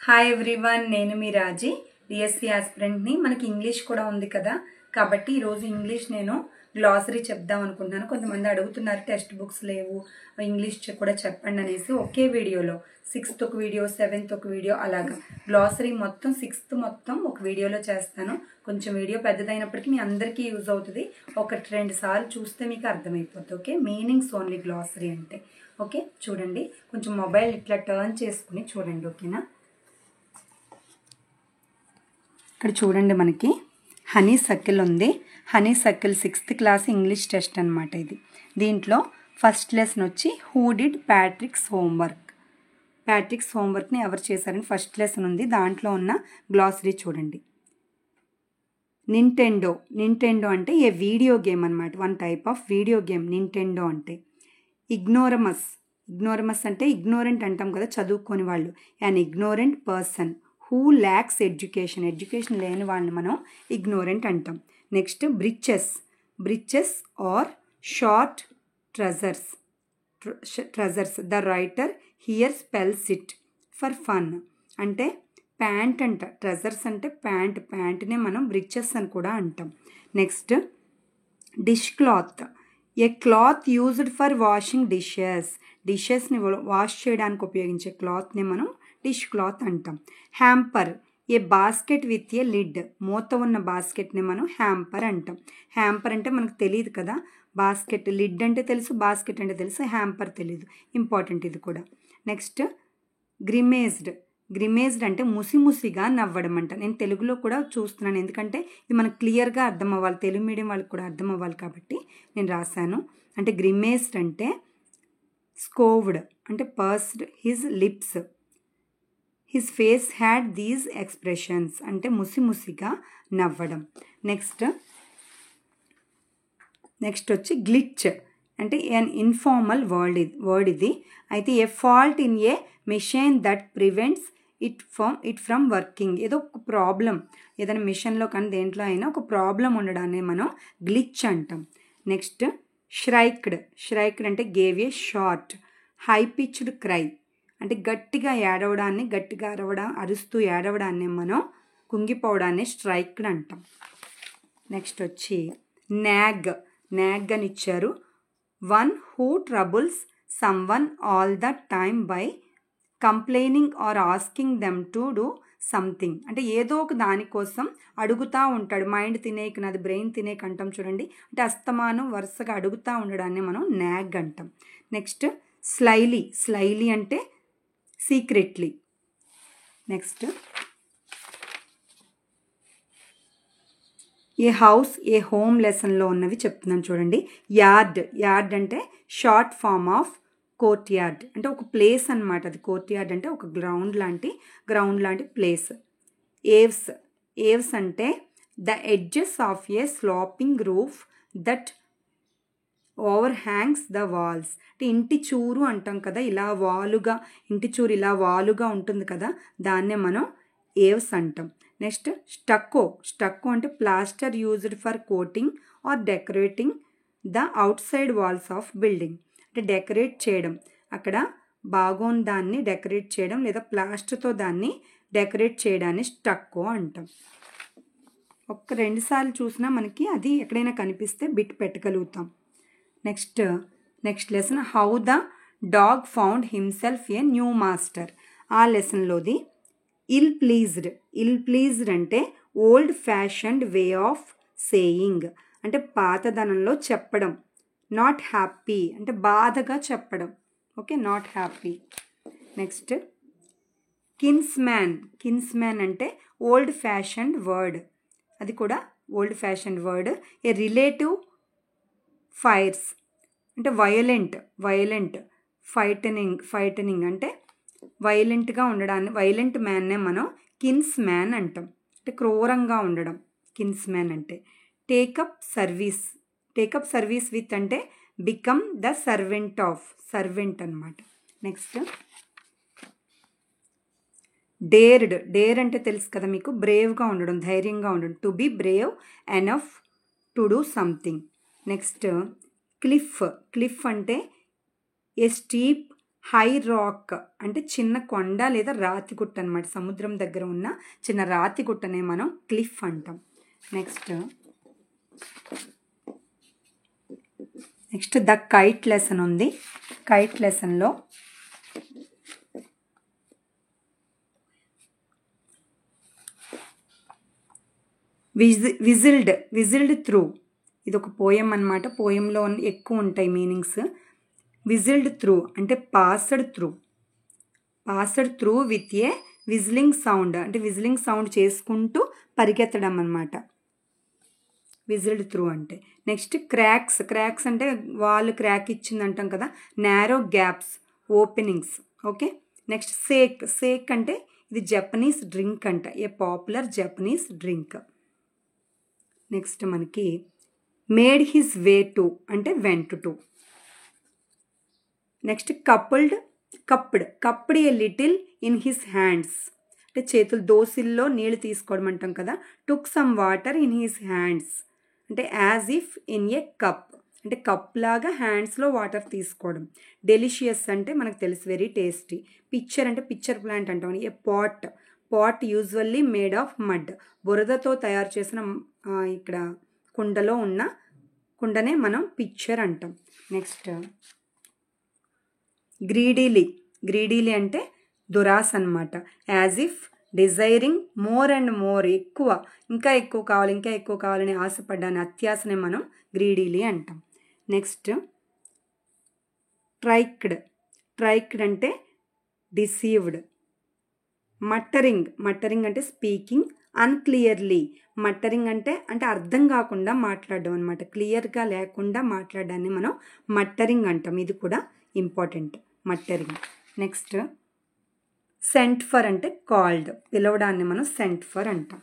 Hi everyone, నేను మీ రాజీ, DSC ఆస్పిరెంట్ని. మనకి English కూడా ఉంది కదా, కాబట్టి ఈరోజు ఇంగ్లీష్ నేను గ్లాసరీ చెప్దాం అనుకుంటున్నాను. కొంతమంది అడుగుతున్నారు టెక్స్ట్ బుక్స్ లేవు, ఇంగ్లీష్ కూడా చెప్పండి అనేసి. ఒకే వీడియోలో 6th ఒక వీడియో, 7th ఒక వీడియో, అలాగా గ్లాసరీ మొత్తం 6th మొత్తం ఒక వీడియోలో చేస్తాను. కొంచెం వీడియో పెద్దదైనప్పటికీ మీ అందరికీ యూజ్ అవుతుంది. 1-2 సార్లు చూస్తే మీకు అర్థమైపోతుంది. ఓకే, మీనింగ్స్ ఓన్లీ గ్లాసరీ అంటే. ఓకే, చూడండి, కొంచెం మొబైల్ ఇట్లా టర్న్ చేసుకుని చూడండి. ఓకేనా, ఇక్కడ చూడండి, మనకి హనీ సర్కిల్ ఉంది. Honey circle 6th class English test అనమాట ఇది. దీంట్లో ఫస్ట్ లెసన్ వచ్చి హూ డిడ్ ప్యాట్రిక్స్ హోంవర్క్. ప్యాట్రిక్స్ హోంవర్క్ని ఎవరు చేశారని ఫస్ట్ లెసన్ ఉంది. దాంట్లో ఉన్న గ్లాసరీ చూడండి. నింటెండో. నింటెండో అంటే ఏ వీడియో గేమ్ అనమాట, one type of video game Nintendo అంటే. ఇగ్నోరమస్. ఇగ్నోరమస్ అంటే ఇగ్నోరెంట్ అంటాం కదా, చదువుకోని వాళ్ళు. An ignorant person who lacks education. Education లేని వాళ్ళని మనం ఇగ్నోరెంట్ అంటాం. Next breeches. Breeches are short trousers. Trousers. The writer here spells it for fun. అంటే ప్యాంట్ అంట. ట్రజర్స్ అంటే ప్యాంట్. ప్యాంట్నే మనం బ్రిచెస్ అని కూడా అంటాం. Next dish cloth. A cloth used for washing dishes. డిషెస్ని వాష్ చేయడానికి ఉపయోగించే క్లాత్ని మనం డిష్ క్లాత్ అంటాం. Hamper. A basket with a lid. మూత ఉన్న బాస్కెట్ని మనం హ్యాంపర్ అంటాం. హ్యాంపర్ అంటే మనకు తెలియదు కదా, బాస్కెట్. లిడ్ అంటే తెలుసు, బాస్కెట్ అంటే తెలుసు, హ్యాంపర్ తెలియదు. ఇంపార్టెంట్ ఇది కూడా. నెక్స్ట్ గ్రిమేజ్డ్. గ్రిమేజ్డ్ అంటే ముసిముసిగా నవ్వడం అంట. నేను తెలుగులో కూడా చూస్తున్నాను, ఎందుకంటే ఇది మనకు క్లియర్గా అర్థం అవ్వాలి, తెలుగు మీడియం వాళ్ళకి కూడా అర్థం అవ్వాలి కాబట్టి నేను రాశాను. అంటే గ్రిమేజ్డ్ అంటే స్కోవ్డ్ అంటే pursed his lips. His face had these expressions అంటే ముసిముసిగా నవ్వడం. నెక్స్ట్ వచ్చి గ్లిచ్ అంటే ఎన్ ఇన్ఫార్మల్ వర్డ్ ఇది. అయితే a fault in a machine that prevents it from working. ఏదో ఒక ప్రాబ్లం, ఏదైనా మిషన్లో కానీ దేంట్లో అయినా ఒక ప్రాబ్లం ఉండడాన్ని మనం గ్లిచ్ అంటాం. నెక్స్ట్ ష్రైక్డ్. ష్రైక్డ్ అంటే gave a short high pitched cry అంటే గట్టిగా ఏడవడాన్ని, గట్టిగా అరుస్తూ ఏడవడాన్ని మనం కుంగిపోవడాన్ని స్ట్రైక్డ్ అంటాం. నెక్స్ట్ వచ్చి నాగ్. నాగ్ అని ఇచ్చారు. One who troubles someone all the time by complaining or asking them to do something. అంటే ఏదో ఒక దానికోసం అడుగుతూ ఉంటాడు. మైండ్ తినేక, నాది బ్రెయిన్ తినేక అంటాం చూడండి. అంటే అస్తమానం వరుసగా అడుగుతూ ఉండడాన్ని మనం నాగ్ అంటాం. Next slyly. స్లైలీ అంటే secretly. Next a house a home లెసన్లో ఉన్నవి చెప్తున్నాను చూడండి. యార్డ్. యార్డ్ అంటే short form of courtyard అంటే ఒక ప్లేస్ అనమాట. అది కోర్ట్ యార్డ్ అంటే ఒక గ్రౌండ్ లాంటి ప్లేస్. ఏవ్స్. ఏవ్స్ అంటే the edges of a sloping roof that overhangs the walls. అంటే ఇంటి చూరు అంటాం కదా, ఇలా వాలుగా, ఇంటి చూరు ఇలా వాలుగా ఉంటుంది కదా, దాన్నే మనం ఏవ్స్ అంటాం. Next stucco. స్టక్కో అంటే plaster used for coating or decorating the outside walls of building. అంటే డెకరేట్ చేయడం, అక్కడ బాగోని దాన్ని డెకరేట్ చేయడం లేదా ప్లాస్టర్తో దాన్ని డెకరేట్ చేయడాన్ని స్టక్కో అంటాం. 1-2 సార్లు చూసినా మనకి అది ఎక్కడైనా కనిపిస్తే బిట్ పెట్టగలుగుతాం. Next lesson how the dog found himself a new master. ఆ లెసన్లోది ఇల్ ప్లీజ్డ్. ఇల్ ప్లీజ్డ్ అంటే old fashioned way of saying అంటే పాతదనంలో చెప్పడం. నాట్ హ్యాపీ అంటే బాధగా చెప్పడం. Okay, not happy. Next kinsman. Kinsman అంటే ఓల్డ్ ఫ్యాషన్డ్ వర్డ్, అది కూడా old fashioned word. A relative fierce అంటే వైలెంట్. ఫైటనింగ్ అంటే వైలెంట్గా ఉండడాన్ని, వైలెంట్ మ్యాన్నే మనం కిన్స్ మ్యాన్ అంటాం. అంటే క్రూరంగా ఉండడం కిన్స్ మ్యాన్ అంటే. టేకప్ సర్వీస్ విత్ అంటే బికమ్ ద సర్వెంట్ అనమాట. Next dared. డేర్ అంటే తెలుసు కదా మీకు, బ్రేవ్గా ఉండడం, ధైర్యంగా ఉండడం. To be brave enough to do something. Next cliff. Cliff అంటే ఏ స్టీప్ హై రాక్ అంటే చిన్న కొండ లేదా రాతి గుట్ట అనమాట. సముద్రం దగ్గర ఉన్న చిన్న రాతి గుట్టనే మనం క్లిఫ్ అంటాం. నెక్స్ట్ ద కైట్ లెసన్ ఉంది. కైట్ లెసన్లో విజిల్డ్ త్రూ, ఇది ఒక పోయం అనమాట. పోయంలో ఎక్కువ ఉంటాయి మీనింగ్స్. విజిల్డ్ త్రూ అంటే passed through with a whistling sound, అంటే విజిలింగ్ సౌండ్ చేసుకుంటూ పరిగెత్తడం అనమాట విజిల్డ్ త్రూ అంటే. నెక్స్ట్ క్రాక్స్ అంటే వాళ్ళు క్రాక్ ఇచ్చింది అంటాం కదా, narrow gaps, openings. Okay. Next sake అంటే ఇది జపనీస్ డ్రింక్ అంట, a popular Japanese drink. Next మనకి మేడ్ హిస్ వే టు అంటే went to. Next cupped a little in his hands అంటే చేతులు, దోసిల్లో నీళ్ళు తీసుకోవడం అంటాం కదా. Took some water in his hands అంటే as if in a cup, అంటే కప్ లాగా హ్యాండ్స్లో వాటర్ తీసుకోవడం. డెలిషియస్ అంటే మనకు తెలుసు, వెరీ టేస్టీ. పిక్చర్ అంటే పిక్చర్ ప్లాంట్ అంటాం. A pot usually made of mud, బురదతో తయారు చేసిన ఇక్కడ కుండలో ఉన్న కుండనే మనం పిక్చర్ అంటాం. నెక్స్ట్ గ్రీడీలీ అంటే దురాస అనమాట. As if desiring more and more, ఇంకా ఎక్కువ కావాలని ఆశపడ్డాన్ని, అత్యాశనే మనం గ్రీడీలీ అంటాం. నెక్స్ట్ ట్రైక్డ్ అంటే డిసీవ్డ్. మట్టరింగ్ అంటే స్పీకింగ్ అన్క్లియర్లీ. మట్టరింగ్ అంటే అర్థం కాకుండా మాట్లాడడం అనమాట, క్లియర్గా లేకుండా మాట్లాడడాన్ని మనం మట్టరింగ్ అంటాం. ఇది కూడా ఇంపార్టెంట్, మట్టరింగ్. నెక్స్ట్ సెంట్ ఫర్ అంటే కాల్డ్, పిలవడాన్ని మనం సెంట్ ఫర్ అంటాం.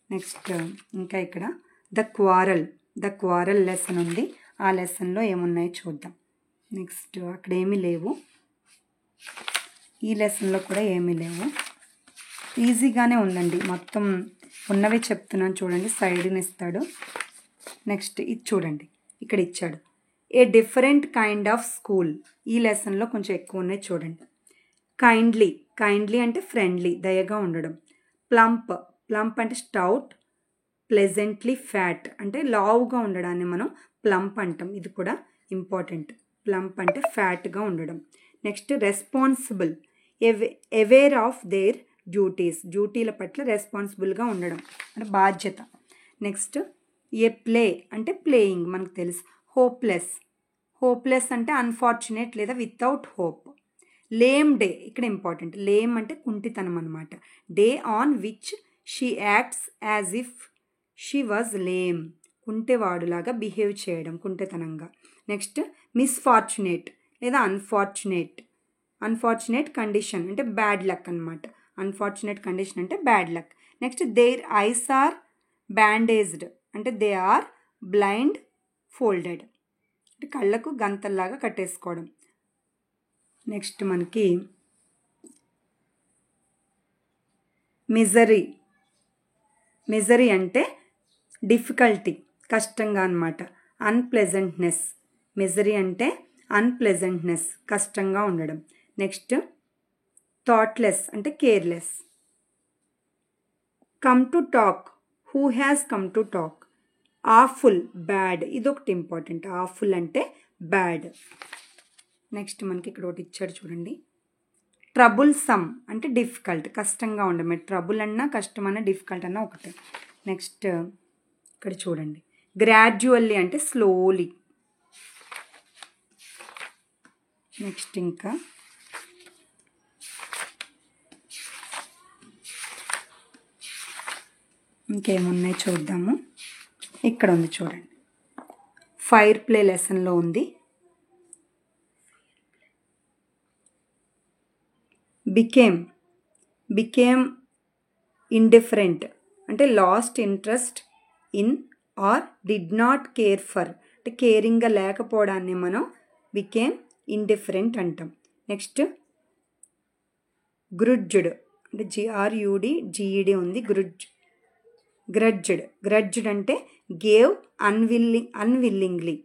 నెక్స్ట్ ఇంకా ఇక్కడ ద క్వారల్ లెసన్ ఉంది. ఆ లెసన్లో ఏమున్నాయో చూద్దాం. నెక్స్ట్ అక్కడ ఏమీ లేవు, ఈ లెసన్లో కూడా ఏమీ లేవు. ఈజీగానే ఉందండి, మొత్తం ఉన్నవే చెప్తున్నాను చూడండి. సైడ్ని ఇస్తాడు. నెక్స్ట్ ఇది చూడండి, ఇక్కడ ఇచ్చాడు a different kind of school. ఈ లెసన్లో కొంచెం ఎక్కువ ఉన్నాయి చూడండి. కైండ్లీ అంటే ఫ్రెండ్లీ, దయగా ఉండడం. ప్లంప్ అంటే స్టౌట్, ప్లెజెంట్లీ ఫ్యాట్ అంటే లావుగా ఉండడాన్ని మనం ప్లంప్ అంటాం. ఇది కూడా ఇంపార్టెంట్, ప్లంప్ అంటే ఫ్యాట్గా ఉండడం. Next responsible, aware of their డ్యూటీల పట్ల రెస్పాన్సిబుల్గా ఉండడం అంటే బాధ్యత. నెక్స్ట్ ఏ ప్లే అంటే ప్లేయింగ్, మనకు తెలుసు. హోప్లెస్ అంటే అన్ఫార్చునేట్ లేదా వితౌట్ హోప్. లేమ్ డే, ఇక్కడ ఇంపార్టెంట్. లేమ్ అంటే కుంటితనం అనమాట. Day on which she acts as if she was lame, కుంటేవాడులాగా బిహేవ్ చేయడం, కుంటెతనంగా. నెక్స్ట్ మిస్ఫార్చునేట్ లేదా అన్ఫార్చునేట్ కండిషన్ అంటే బ్యాడ్ లక్ అనమాట. అన్ఫార్చునేట్ కండిషన్ అంటే bad luck. Next their eyes are bandaged అంటే దే ఆర్ బ్లైండ్ ఫోల్డెడ్ అంటే కళ్ళకు గంతల్లాగా కట్టేసుకోవడం. నెక్స్ట్ మనకి మిజరీ అంటే డిఫికల్టీ, కష్టంగా అనమాట. అన్ప్లెజెంట్నెస్, మిజరీ అంటే అన్ప్లెజెంట్నెస్, కష్టంగా ఉండడం. నెక్స్ట్ థాట్లెస్ అంటే careless. Come to talk, who has come to talk. Awful, bad, ఇదొకటి ఇంపార్టెంట్. ఆఫుల్ అంటే బ్యాడ్. నెక్స్ట్ మనకి ఇక్కడ ఒకటి ఇచ్చాడు చూడండి. ట్రబుల్ సమ్ అంటే డిఫికల్ట్, కష్టంగా ఉండమే. ట్రబుల్ అన్నా కష్టం అన్నా డిఫికల్ట్ అన్నా ఒకటే. నెక్స్ట్ ఇక్కడ చూడండి గ్రాడ్యువల్లీ అంటే స్లోలీ. నెక్స్ట్ ఇంకా ఇంకేమున్నాయి చూద్దాము. ఇక్కడ ఉంది చూడండి, ఫైర్ ప్లే లెసన్లో ఉంది. బికేమ్ ఇండిఫరెంట్ అంటే lost interest in or did not care for అంటే కేరింగ్గా లేకపోవడాన్ని మనం బికేమ్ ఇండిఫరెంట్ అంటాం. నెక్స్ట్ గ్రుడ్జ్డ్ అంటే GRUDGED ఉంది. గ్రడ్జ్డ్ అంటే గేవ్ అన్విల్లింగ్లీ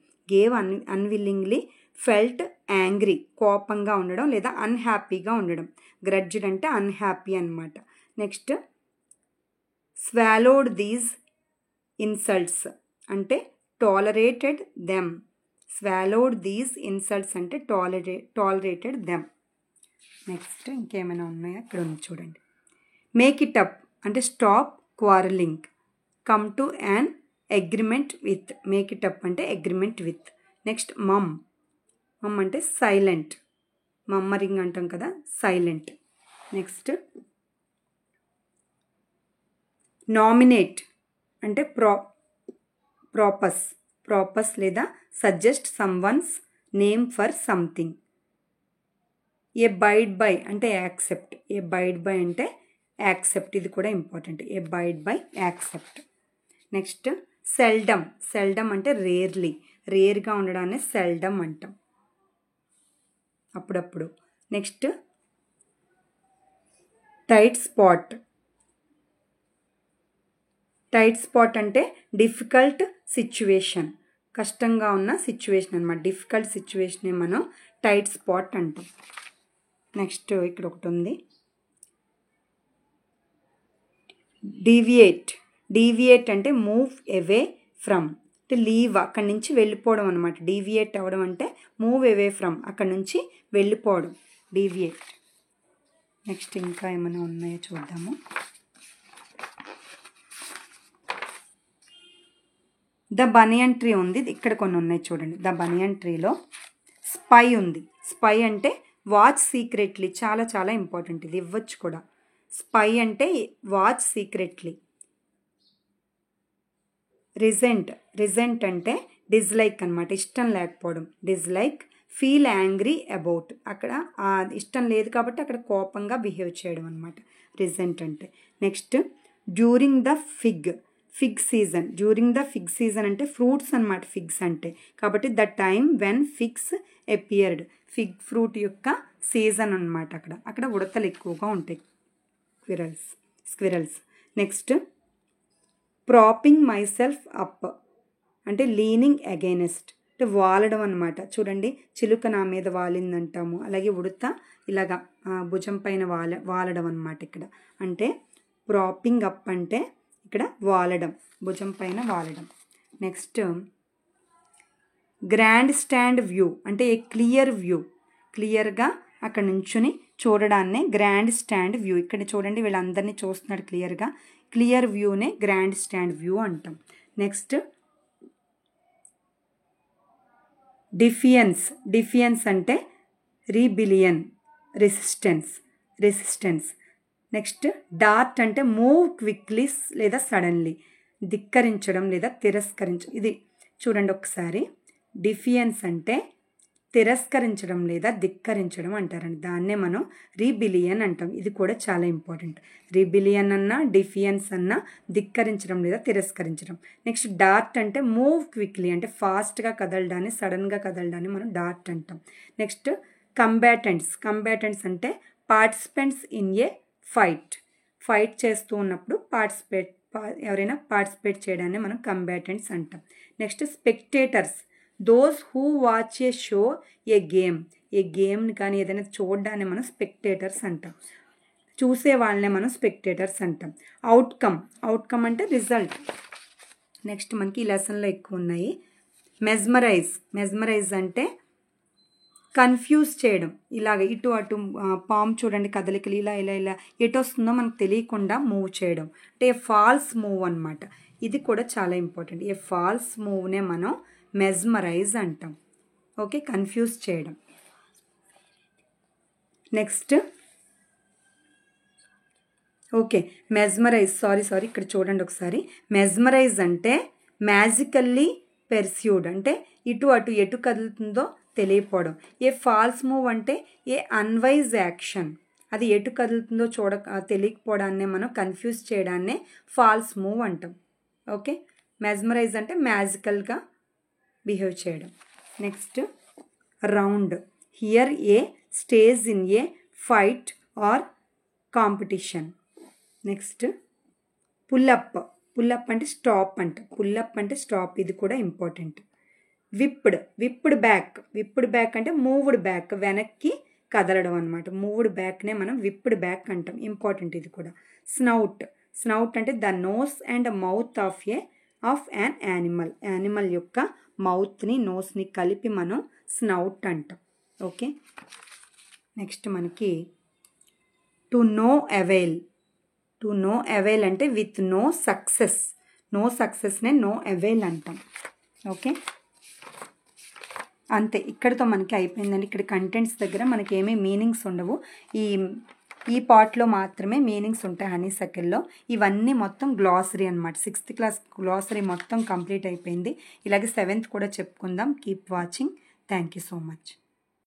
ఫెల్ట్ యాంగ్రీ, కోపంగా ఉండడం లేదా అన్హ్యాపీగా ఉండడం. గ్రడ్జ్డ్ అంటే అన్హ్యాపీ అనమాట. నెక్స్ట్ స్వాలోడ్ దీస్ ఇన్సల్ట్స్ అంటే tolerated them. Swallowed these insults అంటే టాలరేటెడ్ దెమ్. నెక్స్ట్ ఇంకేమైనా ఉన్నాయా, ఇక్కడ ఉంది చూడండి. మేక్ ఇట్ అప్ అంటే stop quarrelling. Come to an agreement with. Make it up అంటే అగ్రిమెంట్ విత్. నెక్స్ట్ మమ్ అంటే సైలెంట్. మమ్మరింగ్ అంటాం కదా, సైలెంట్. నెక్స్ట్ నామినేట్ అంటే ప్రాపస్ లేదా suggest someone's name for something. Abide by అంటే యాక్సెప్ట్. అబైడ్ బై అంటే యాక్సెప్ట్, ఇది కూడా important. Abide by accept. Next seldom అంటే రేర్గా ఉండడాన్ని సెల్డమ్ అంటాం, అప్పుడప్పుడు. నెక్స్ట్ టైట్ స్పాట్ అంటే డిఫికల్ట్ సిచ్యువేషన్, కష్టంగా ఉన్న సిచ్యువేషన్ అనమాట. డిఫికల్ట్ సిచ్యువేషనే మనం టైట్ స్పాట్ అంటాం. నెక్స్ట్ ఇక్కడ ఒకటి ఉంది, డీవియేట్ అంటే మూవ్ అవే ఫ్రమ్, అంటే లీవ్, అక్కడి నుంచి వెళ్ళిపోవడం అనమాట. డీవియేట్ అవ్వడం అంటే మూవ్ అవే ఫ్రమ్, అక్కడి నుంచి వెళ్ళిపోవడం, డీవియేట్. నెక్స్ట్ ఇంకా ఏమైనా ఉన్నాయో చూద్దాము. ద బనియన్ ట్రీ ఉంది, ఇక్కడ కొన్ని ఉన్నాయి చూడండి. ద బనియన్ ట్రీలో స్పై ఉంది. స్పై అంటే వాచ్ సీక్రెట్లీ, చాలా చాలా ఇంపార్టెంట్, ఇది ఇవ్వచ్చు కూడా. స్పై అంటే వాచ్ సీక్రెట్లీ. రిజెంట్ అంటే డిస్లైక్ అనమాట, ఇష్టం లేకపోవడం. డిస్లైక్. ఫీల్ యాంగ్రీ అబౌట్, అక్కడ ఇష్టం లేదు కాబట్టి అక్కడ కోపంగా బిహేవ్ చేయడం అనమాట రిజెంట్ అంటే. Next during the fig season. During the fig season అంటే ఫ్రూట్స్ అనమాట, ఫిగ్స్ అంటే. కాబట్టి the time when figs appeared, fig fruit యొక్క సీజన్ అనమాట. అక్కడ ఉడతలు ఎక్కువగా ఉంటాయి, squirrels. Next propping my self up అంటే లీనింగ్ అగైనెస్ట్, అంటే వాలడం అనమాట. చూడండి, చిలుక నా మీద వాలిందంటాము, అలాగే ఉడత ఇలాగా భుజం పైన వాలడం అనమాట ఇక్కడ. అంటే ప్రాపింగ్ అప్ అంటే ఇక్కడ వాలడం, భుజం పైన వాలడం. నెక్స్ట్ గ్రాండ్ స్టాండ్ వ్యూ అంటే ఏ క్లియర్ వ్యూ, క్లియర్గా అక్కడ నుంచుని చూడడాన్నే గ్రాండ్ స్టాండ్ వ్యూ. ఇక్కడ చూడండి, వీళ్ళందరినీ చూస్తున్నాడు క్లియర్గా, క్లియర్ వ్యూనే గ్రాండ్ స్టాండ్ వ్యూ అంటాం. నెక్స్ట్ డిఫియన్స్ అంటే రీబిలియన్, రెసిస్టెన్స్. నెక్స్ట్ డార్ట్ అంటే మూవ్ క్విక్లీ లేదా సడన్లీ, ధిక్కరించడం లేదా తిరస్కరించడం. ఇది చూడండి ఒకసారి. డిఫియన్స్ అంటే తిరస్కరించడం లేదా ధిక్కరించడం అంటారండి, దాన్నే మనం రీబిలియన్ అంటాం. ఇది కూడా చాలా ఇంపార్టెంట్. రీబిలియన్ అన్నా, డిఫియన్స్ అన్నా దిక్కరించడం లేదా తిరస్కరించడం. నెక్స్ట్ డార్ట్ అంటే మూవ్ క్విక్లీ, అంటే ఫాస్ట్గా కదలడాన్ని, సడన్గా కదలడాన్ని మనం డార్ట్ అంటాం. నెక్స్ట్ కంబాటెంట్స్ అంటే పార్టిసిపెంట్స్ ఇన్ ఏ ఫైట్ చేస్తూ ఉన్నప్పుడు ఎవరైనా పార్టిసిపేట్ చేయడాన్ని మనం కంబాటెంట్స్ అంటాం. Next spectators, those who watch a show, a గేమ్ని కానీ ఏదైనా చూడడాన్ని మనం స్పెక్టేటర్స్ అంటాం. చూసే వాళ్ళనే మనం స్పెక్టేటర్స్ అంటాం. అవుట్కమ్ అంటే రిజల్ట్. నెక్స్ట్ మనకి ఈ లెసన్లో ఎక్కువ ఉన్నాయి. మెస్మరైజ్ అంటే కన్ఫ్యూజ్ చేయడం, ఇలాగ ఇటు అటు పాము చూడండి కదలికలు ఇలా ఎటు వస్తుందో మనకు తెలియకుండా మూవ్ చేయడం, అంటే ఫాల్స్ మూవ్ అనమాట. ఇది కూడా చాలా ఇంపార్టెంట్. ఏ ఫాల్స్ మూవ్నే మనం మెస్మరైజ్ అంటాం. ఓకే, కన్ఫ్యూజ్ చేయడం. నెక్స్ట్ ఓకే, సారీ ఇక్కడ చూడండి ఒకసారి. మెస్మరైజ్ అంటే మ్యాజికల్లీ పెర్స్యూడ్, అంటే ఇటు అటు ఎటు కదులుతుందో తెలియపోవడం. ఏ ఫాల్స్ మూవ్ అంటే ఏ అన్వైజ్ యాక్షన్, అది ఎటు కదులుతుందో తెలియకపోవడాన్నే మనం కన్ఫ్యూజ్ చేయడాన్నే ఫాల్స్ మూవ్ అంటాం. ఓకే, మెస్మరైజ్ అంటే మ్యాజికల్గా బిహేవ్ చేయడం. Next round. Here A stage in a fight or competition. Next pull-up అంటే స్టాప్ అంట. పుల్లప్ అంటే స్టాప్, ఇది కూడా ఇంపార్టెంట్. విప్డ్ బ్యాక్ అంటే మూవ్డ్ బ్యాక్, వెనక్కి కదలడం అనమాట. మూవ్డ్ బ్యాక్నే మనం విప్డ్ బ్యాక్ అంటాం. ఇంపార్టెంట్ ఇది కూడా. స్నౌట్ అంటే the nose and mouth of an animal యొక్క మౌత్ని నోస్ని కలిపి మనం స్నౌట్ అంటాం. ఓకే, నెక్స్ట్ మనకి టు నో అవైల్ అంటే విత్ నో సక్సెస్నే నో అవైల్ అంటాం. ఓకే, అంతే, ఇక్కడితో మనకి అయిపోయిందండి. ఇక్కడ కంటెంట్స్ దగ్గర మనకి ఏమీ మీనింగ్స్ ఉండవు. ఈ పార్ట్లో మాత్రమే మీనింగ్స్ ఉంటాయి హనీసకిల్లో. ఇవన్నీ మొత్తం గ్లాసరీ అనమాట. 6th క్లాస్ గ్లాసరీ మొత్తం కంప్లీట్ అయిపోయింది. ఇలాగే 7th కూడా చెప్పుకుందాం. Keep watching. Thank you so much.